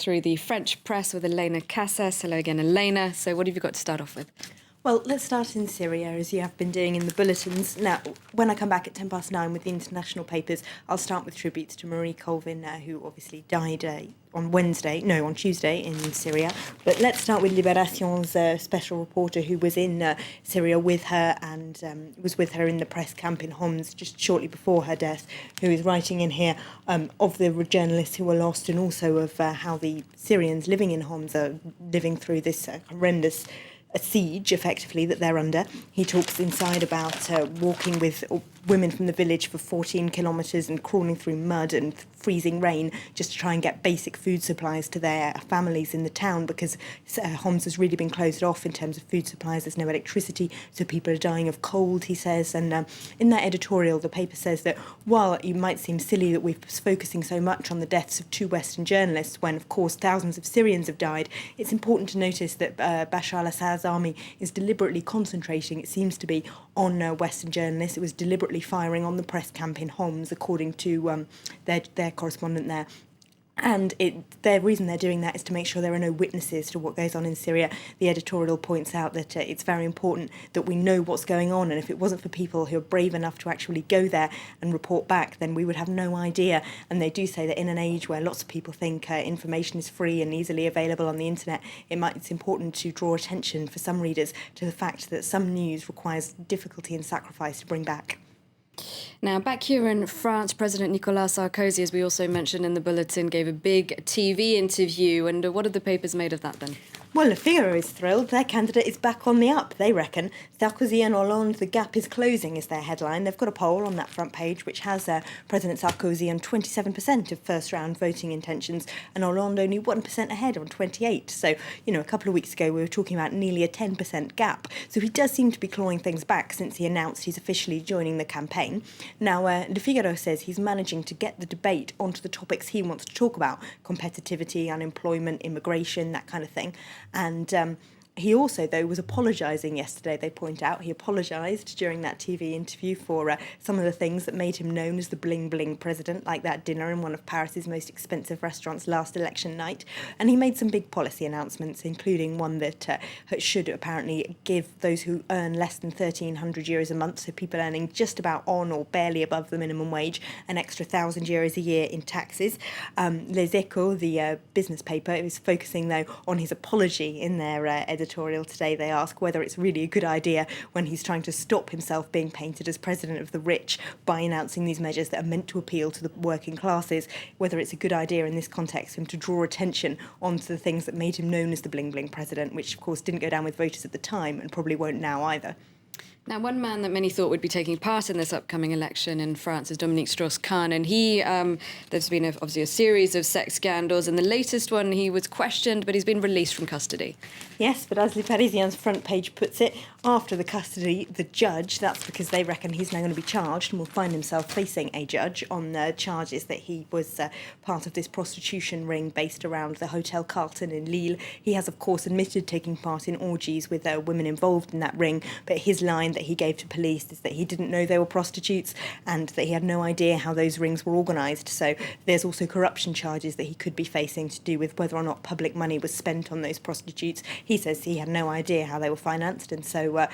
through the French press with Elena Casas. Hello again, Elena. So what have you got to start off with? Well, let's start in Syria, as you have been doing in the bulletins. Now, when I come back at 9:10 with the international papers, I'll start with tributes to Marie Colvin, who obviously died on Tuesday in Syria. But let's start with Libération's special reporter who was in Syria with her and was with her in the press camp in Homs just shortly before her death, who is writing in here of the journalists who were lost and also of how the Syrians living in Homs are living through this horrendous a siege, effectively, that they're under. He talks inside about walking with women from the village for 14 kilometres and crawling through mud and freezing rain just to try and get basic food supplies to their families in the town, because Homs has really been closed off in terms of food supplies. There's no electricity, so people are dying of cold, he says. And in that editorial, the paper says that while it might seem silly that we're focusing so much on the deaths of 2 Western journalists, when, of course, thousands of Syrians have died, it's important to notice that Bashar al-Assad's army is deliberately concentrating, it seems to be, on Western journalists. It was deliberately firing on the press camp in Homs, according to their correspondent there. And their reason they're doing that is to make sure there are no witnesses to what goes on in Syria. The editorial points out that it's very important that we know what's going on, and if it wasn't for people who are brave enough to actually go there and report back, then we would have no idea. And they do say that in an age where lots of people think information is free and easily available on the internet, it's important to draw attention for some readers to the fact that some news requires difficulty and sacrifice to bring back. Now, back here in France, President Nicolas Sarkozy, as we also mentioned in the bulletin, gave a big TV interview. And what have the papers made of that then? Well, Le Figaro is thrilled. Their candidate is back on the up, they reckon. Sarkozy and Hollande, the gap is closing, is their headline. They've got a poll on that front page which has President Sarkozy on 27% of first-round voting intentions and Hollande only 1% ahead on 28%. So, a couple of weeks ago we were talking about nearly a 10% gap. So he does seem to be clawing things back since he announced he's officially joining the campaign. Now, Le Figaro says he's managing to get the debate onto the topics he wants to talk about: competitivity, unemployment, immigration, that kind of thing. And he also, though, was apologising yesterday, they point out. He apologised during that TV interview for some of the things that made him known as the bling-bling president, like that dinner in one of Paris's most expensive restaurants last election night. And he made some big policy announcements, including one that should apparently give those who earn less than €1,300 a month, so people earning just about on or barely above the minimum wage, an extra €1,000 a year in taxes. Les Echos, the business paper, is focusing, though, on his apology in their editorial today. They ask whether it's really a good idea when he's trying to stop himself being painted as president of the rich by announcing these measures that are meant to appeal to the working classes, whether it's a good idea in this context for him to draw attention onto the things that made him known as the bling-bling president, which of course didn't go down with voters at the time and probably won't now either. Now, one man that many thought would be taking part in this upcoming election in France is Dominique Strauss-Kahn, and there's been obviously a series of sex scandals, and the latest one, he was questioned, but he's been released from custody. Yes, but as Le Parisien's front page puts it, after the custody, the judge, that's because they reckon he's now going to be charged and will find himself facing a judge on the charges that he was part of this prostitution ring based around the Hotel Carlton in Lille. He has, of course, admitted taking part in orgies with women involved in that ring, but his line that he gave to police is that he didn't know they were prostitutes and that he had no idea how those rings were organised. So there's also corruption charges that he could be facing to do with whether or not public money was spent on those prostitutes. He says he had no idea how they were financed and so,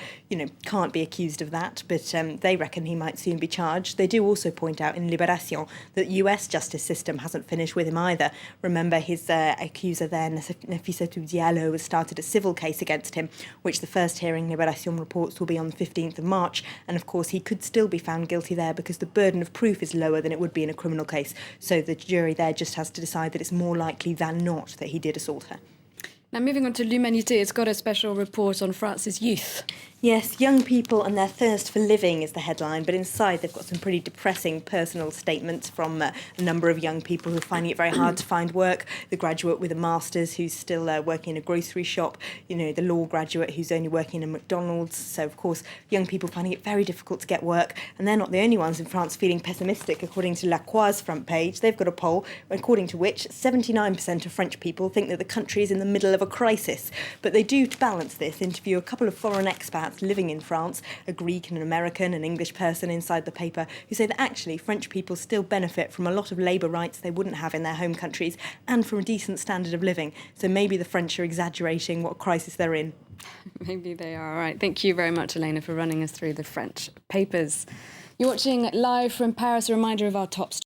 can't be accused of that. But they reckon he might soon be charged. They do also point out in Libération that the US justice system hasn't finished with him either. Remember, his accuser there, Nafissatou Diallo, has started a civil case against him, which the first hearing, Libération reports, will be on the 15th of March. And of course, he could still be found guilty there because the burden of proof is lower than it would be in a criminal case. So the jury there just has to decide that it's more likely than not that he did assault her. Now, moving on to L'Humanité, it's got a special report on France's youth. Yes, young people and their thirst for living is the headline, but inside they've got some pretty depressing personal statements from a number of young people who are finding it very hard to find work. The graduate with a master's who's still working in a grocery shop, the law graduate who's only working in a McDonald's. So, of course, young people finding it very difficult to get work. And they're not the only ones in France feeling pessimistic. According to La Croix's front page, they've got a poll according to which 79% of French people think that the country is in the middle of a crisis. But they do, to balance this, interview a couple of foreign expats expats living in France, a Greek and an American, an English person inside the paper, who say that actually French people still benefit from a lot of labour rights they wouldn't have in their home countries and from a decent standard of living. So maybe the French are exaggerating what crisis they're in. Maybe they are. All right. Thank you very much, Elena, for running us through the French papers. You're watching live from Paris. A reminder of our top stories.